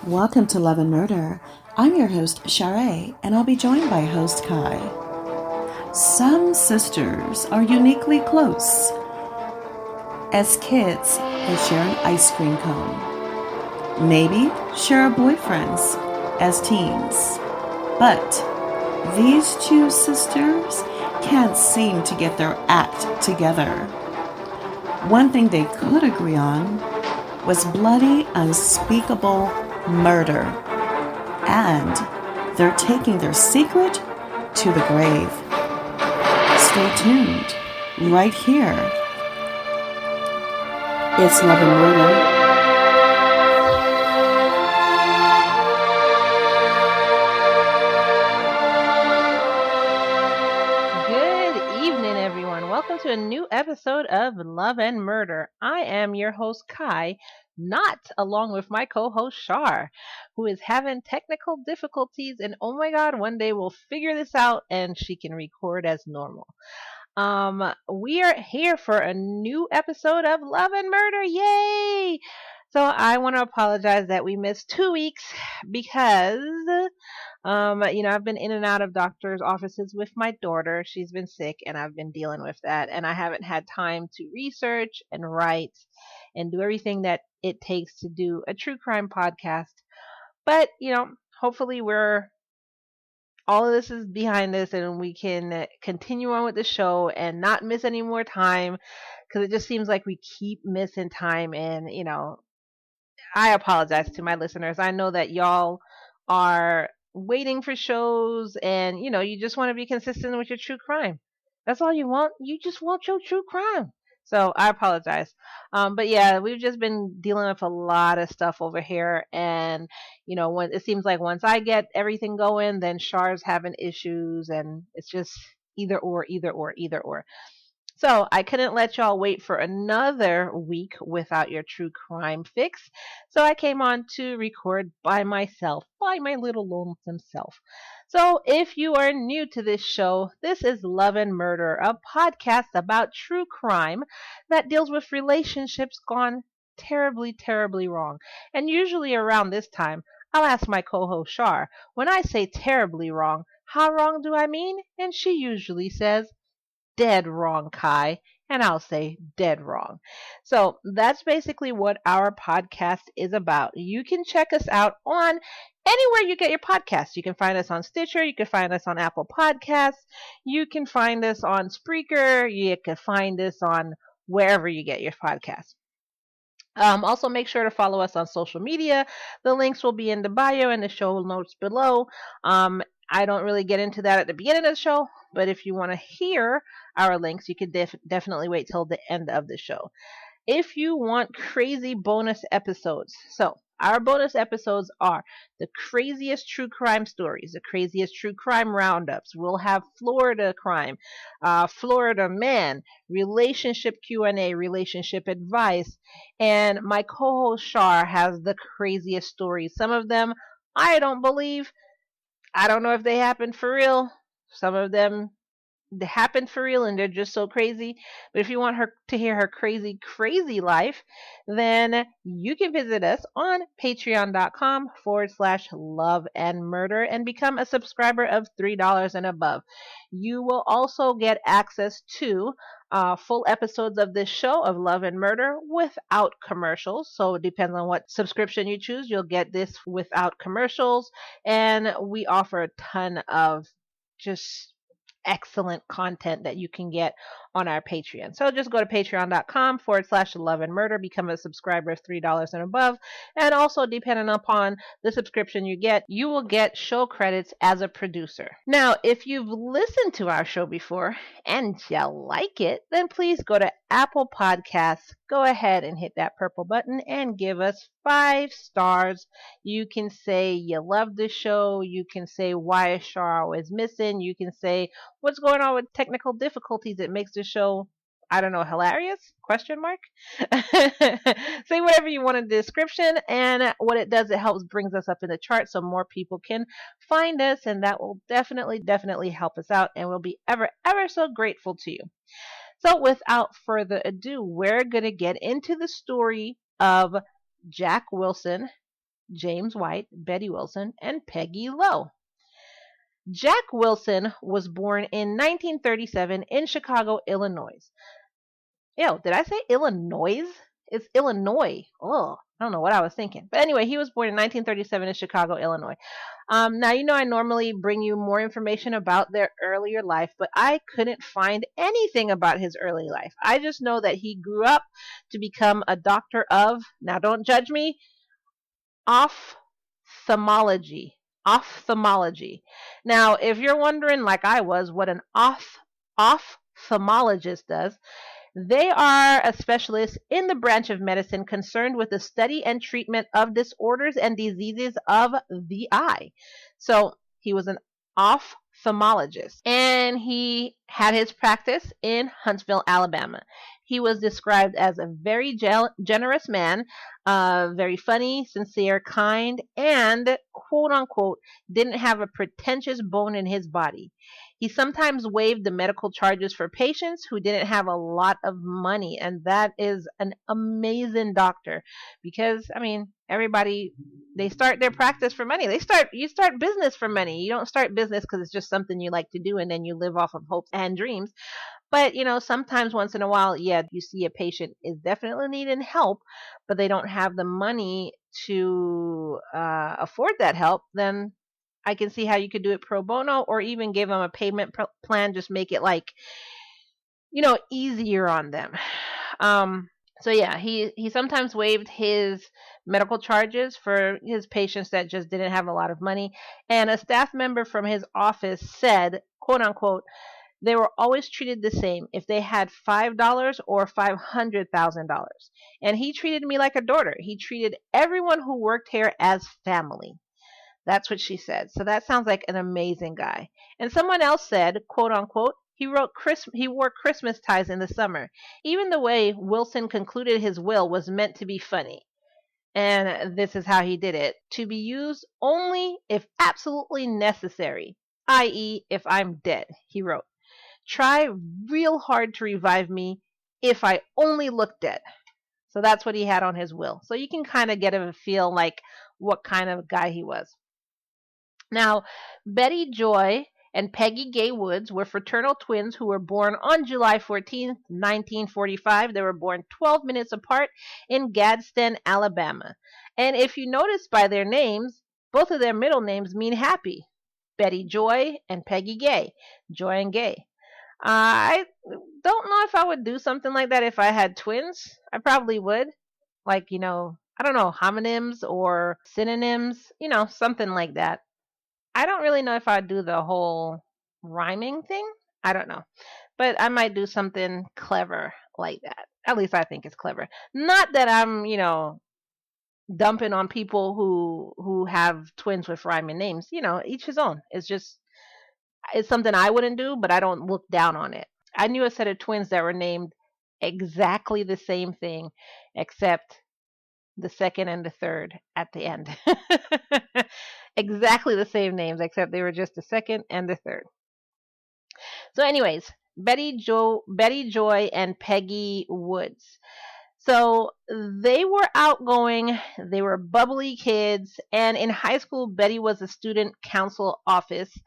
Welcome to Love and Murder. I'm your host, Char, and I'll be joined by host Ky. Some sisters are uniquely close. As kids, they share an ice cream cone. Maybe share boyfriends as teens. But these two sisters can't seem to get their act together. One thing they could agree on was bloody, unspeakable murder. And they're taking their secret to the grave. Stay tuned. Right here. It's Love and Murder. Good evening, everyone. Welcome to a new episode of Love and Murder. I am your host, Ky, not along with my co-host, Char, who is having technical difficulties. And oh my God, one day we'll figure this out and she can record as normal. We are here for a new episode of Love and Murder. Yay! So I want to apologize that we missed 2 weeks because I've been in and out of doctor's offices with my daughter. She's been sick and I've been dealing with that. And I haven't had time to research and write and do everything that it takes to do a true crime podcast. But, hopefully all of this is behind us and we can continue on with the show and not miss any more time because it just seems like we keep missing time. And, I apologize to my listeners. I know that y'all are waiting for shows and, you just want to be consistent with your true crime. That's all you want. You just want your true crime. So I apologize. But yeah, we've just been dealing with a lot of stuff over here. And, when it seems like once I get everything going, then Char's having issues and it's just either or, either or, either or. So I couldn't let y'all wait for another week without your true crime fix. So I came on to record by myself, by my little lonesome self. So if you are new to this show, this is Love and Murder, a podcast about true crime that deals with relationships gone terribly, terribly wrong. And usually around this time, I'll ask my co-host Char, when I say terribly wrong, how wrong do I mean? And she usually says, dead wrong, Ky. And I'll say dead wrong. So that's basically what our podcast is about. You can check us out on anywhere you get your podcasts. You can find us on Stitcher. You can find us on Apple Podcasts. You can find us on Spreaker. You can find us on wherever you get your podcasts. Also, make sure to follow us on social media. The links will be in the bio and the show notes below. I don't really get into that at the beginning of the show, but if you want to hear our links, you can definitely wait till the end of the show. If you want crazy bonus episodes, so our bonus episodes are the craziest true crime stories, the craziest true crime roundups. We'll have Florida crime, Florida man, relationship Q&A, relationship advice, and my co-host Char has the craziest stories. Some of them I don't believe. I don't know if they happened for real. Some of them they happened for real and they're just so crazy. But if you want her to hear her crazy, crazy life, then you can visit us on patreon.com/love and murder and become a subscriber of $3 and above. You will also get access to full episodes of this show of Love and Murder without commercials. So it depends on what subscription you choose. You'll get this without commercials. And we offer a ton of just excellent content that you can get on our Patreon. So just go to patreon.com/love and murder, become a subscriber of $3 and above. And also, depending upon the subscription you get, you will get show credits as a producer. Now, if you've listened to our show before and you like it, then please go to Apple Podcasts. Go ahead and hit that purple button and give us 5 stars. You can say you love the show. You can say why Char is missing. You can say what's going on with technical difficulties that makes the show, I don't know, hilarious? Question mark. Say whatever you want in the description, and what it does, it helps brings us up in the chart so more people can find us, and that will definitely help us out, and we'll be ever so grateful to you. So without further ado, we're going to get into the story of Jack Wilson James White, Betty Wilson, and Peggy Lowe. Jack Wilson was born in 1937 in Chicago, Illinois. Ew, did I say Illinois? It's Illinois. Oh, I don't know what I was thinking. But anyway, he was born in 1937 in Chicago, Illinois. Now, I normally bring you more information about their earlier life, but I couldn't find anything about his early life. I just know that he grew up to become a doctor of, now don't judge me, ophthalmology. Ophthalmology. Now, if you're wondering, like I was, what an ophthalmologist does, they are a specialist in the branch of medicine concerned with the study and treatment of disorders and diseases of the eye. So he was an ophthalmologist, and he had his practice in Huntsville, Alabama. He was described as a very generous man, very funny, sincere, kind, and quote unquote didn't have a pretentious bone in his body. He sometimes waived the medical charges for patients who didn't have a lot of money, and that is an amazing doctor because everybody, they start their practice for money. You start business for money. You don't start business because it's just something you like to do and then you live off of hopes and dreams. But sometimes once in a while, yeah, you see a patient is definitely needing help, but they don't have the money to afford that help, then I can see how you could do it pro bono or even give them a payment plan, just make it easier on them. So yeah, he sometimes waived his medical charges for his patients that just didn't have a lot of money. And a staff member from his office said, quote unquote, they were always treated the same if they had $5 or $500,000. And he treated me like a daughter. He treated everyone who worked here as family. That's what she said. So that sounds like an amazing guy. And someone else said, quote unquote, he wore Christmas ties in the summer. Even the way Wilson concluded his will was meant to be funny. And this is how he did it. To be used only if absolutely necessary, i.e. if I'm dead, he wrote. Try real hard to revive me if I only look dead. So that's what he had on his will. So you can kind of get a feel like what kind of guy he was. Now, Betty Joy and Peggy Gay Woods were fraternal twins who were born on July 14th, 1945. They were born 12 minutes apart in Gadsden, Alabama. And if you notice by their names, both of their middle names mean happy. Betty Joy and Peggy Gay. Joy and Gay. I don't know if I would do something like that if I had twins. I probably would. Like, I don't know, homonyms or synonyms, something like that. I don't really know if I'd do the whole rhyming thing. I don't know. But I might do something clever like that. At least I think it's clever. Not that I'm, dumping on people who have twins with rhyming names. Each his own. It's something I wouldn't do, but I don't look down on it. I knew a set of twins that were named exactly the same thing, except the second and the third at the end. Exactly the same names, except they were just the second and the third. So anyways, Betty Joy, and Peggy Woods. So they were outgoing, they were bubbly kids, and in high school, Betty was a student council office,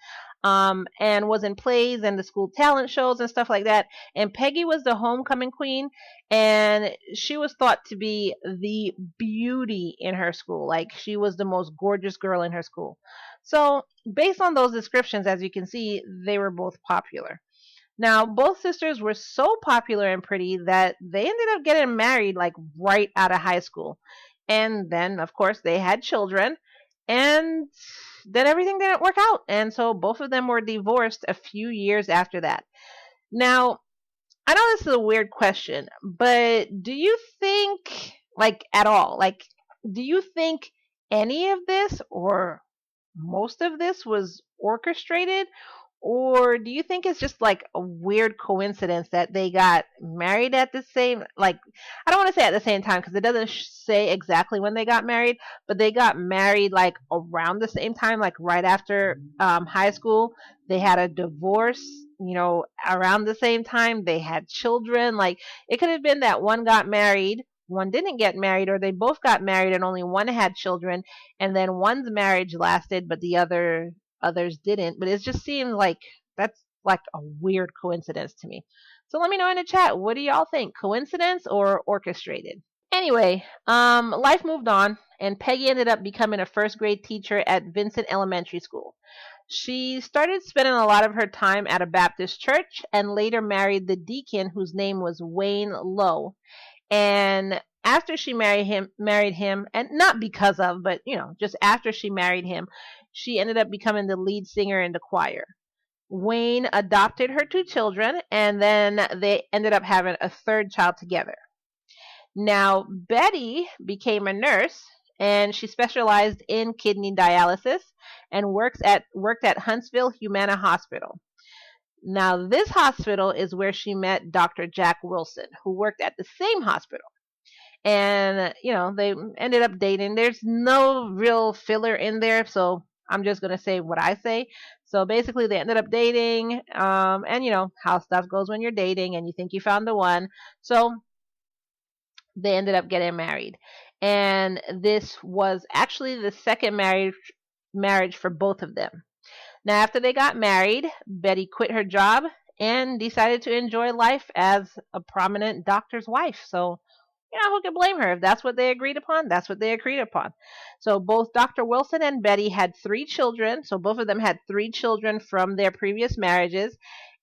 and was in plays and the school talent shows and stuff like that. And Peggy was the homecoming queen, and she was thought to be the beauty in her school. Like, she was the most gorgeous girl in her school. So based on those descriptions, as you can see, they were both popular. Now, both sisters were so popular and pretty that they ended up getting married like right out of high school. And then, of course, they had children, and then everything didn't work out. And so both of them were divorced a few years after that. Now, I know this is a weird question, but do you think, at all, do you think any of this or most of this was orchestrated? Or do you think it's just like a weird coincidence that they got married at the same, I don't want to say at the same time because it doesn't say exactly when they got married, but they got married around the same time, right after high school. They had a divorce, around the same time. They had children. It could have been that one got married one didn't get married, or they both got married and only one had children, and then one's marriage lasted but the others didn't. But it just seemed like that's like a weird coincidence to me. So let me know in the chat, what do y'all think? Coincidence or orchestrated? Anyway, life moved on, and Peggy ended up becoming a first grade teacher at Vincent Elementary School. She started spending a lot of her time at a Baptist church and later married the deacon whose name was Wayne Lowe. And after she married him, and not because of, but just after she married him, she ended up becoming the lead singer in the choir. Wayne adopted her two children, and then they ended up having a third child together. Now, Betty became a nurse, and she specialized in kidney dialysis and worked at Huntsville Humana Hospital. Now, this hospital is where she met Dr. Jack Wilson, who worked at the same hospital. And, they ended up dating. There's no real filler in there, so I'm just going to say what I say. So basically, they ended up dating, and how stuff goes when you're dating and you think you found the one. So they ended up getting married. And this was actually the second marriage for both of them. Now, after they got married, Betty quit her job and decided to enjoy life as a prominent doctor's wife. So, who can blame her? If that's what they agreed upon, that's what they agreed upon. So both Dr. Wilson and Betty had 3 children. So both of them had 3 children from their previous marriages.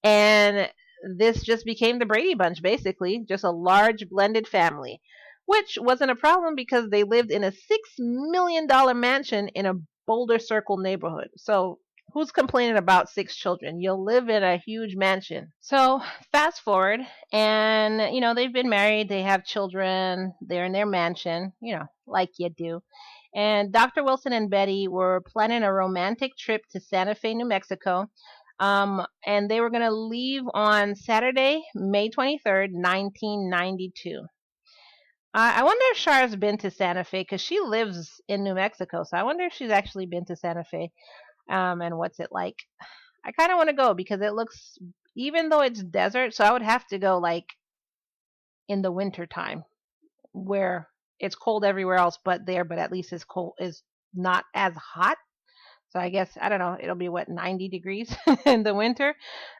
And this just became the Brady Bunch, basically, just a large blended family, which wasn't a problem because they lived in a $6 million mansion in a Boulder Circle neighborhood. So who's complaining about 6 children? You'll live in a huge mansion. So fast forward, and they've been married, they have children, they're in their mansion, like you do. And Dr. Wilson and Betty were planning a romantic trip to Santa Fe, New Mexico. And they were going to leave on Saturday, May 23rd, 1992. I wonder if Char's been to Santa Fe, because she lives in New Mexico. So I wonder if she's actually been to Santa Fe. And what's it like? I kind of want to go because it looks, even though it's desert, so I would have to go like in the winter time where it's cold everywhere else but there, but at least it's cold, is not as hot. So I guess, I don't know, it'll be 90 degrees in the winter.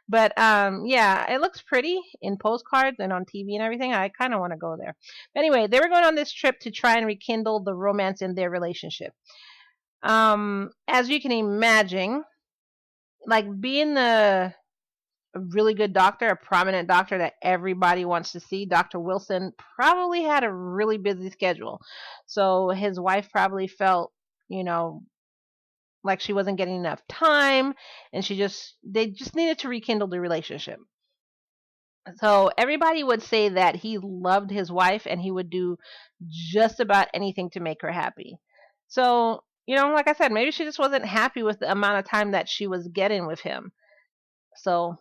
But yeah, it looks pretty in postcards and on TV and everything. I kind of want to go there. But anyway, they were going on this trip to try and rekindle the romance in their relationship. As you can imagine, like being a really good doctor, a prominent doctor that everybody wants to see, Dr. Wilson probably had a really busy schedule. So his wife probably felt, like she wasn't getting enough time, and they just needed to rekindle the relationship. So everybody would say that he loved his wife and he would do just about anything to make her happy. So, like I said, maybe she just wasn't happy with the amount of time that she was getting with him. So,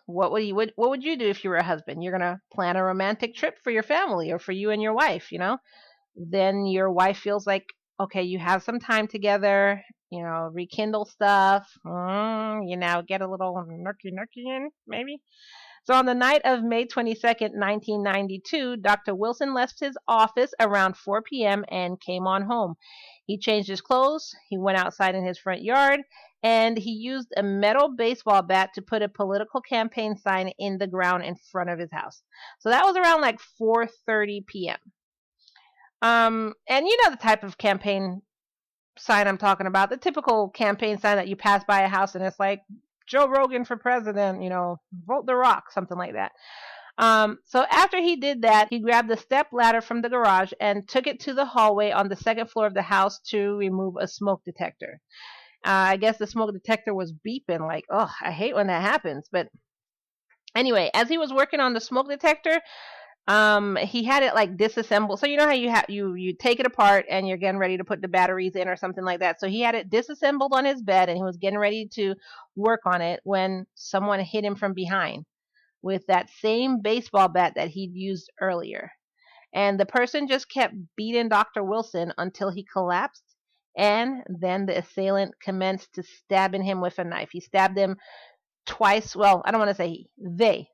what would you do if you were a husband? You're going to plan a romantic trip for your family or for you and your wife, Then your wife feels like, okay, you have some time together, rekindle stuff, get a little nurky in, maybe. So on the night of May 22nd, 1992, Dr. Wilson left his office around 4 p.m. and came on home. He changed his clothes, he went outside in his front yard, and he used a metal baseball bat to put a political campaign sign in the ground in front of his house. So that was around like 4:30 p.m. And the type of campaign sign I'm talking about, the typical campaign sign that you pass by a house and it's like, Joe Rogan for president, vote the Rock, something like that. So after he did that, he grabbed the step ladder from the garage and took it to the hallway on the second floor of the house to remove a smoke detector. I guess the smoke detector was beeping like, oh, I hate when that happens. But anyway, as he was working on the smoke detector, he had it like disassembled. So how you take it apart and you're getting ready to put the batteries in or something like that. So he had it disassembled on his bed and he was getting ready to work on it when someone hit him from behind with that same baseball bat that he'd used earlier. And the person just kept beating Dr. Wilson until he collapsed. And then the assailant commenced to stabbing him with a knife. He stabbed him twice. Well, I don't want to say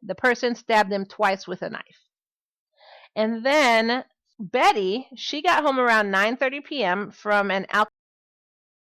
the person stabbed him twice with a knife. And then Betty, she got home around 9:30 p.m. from an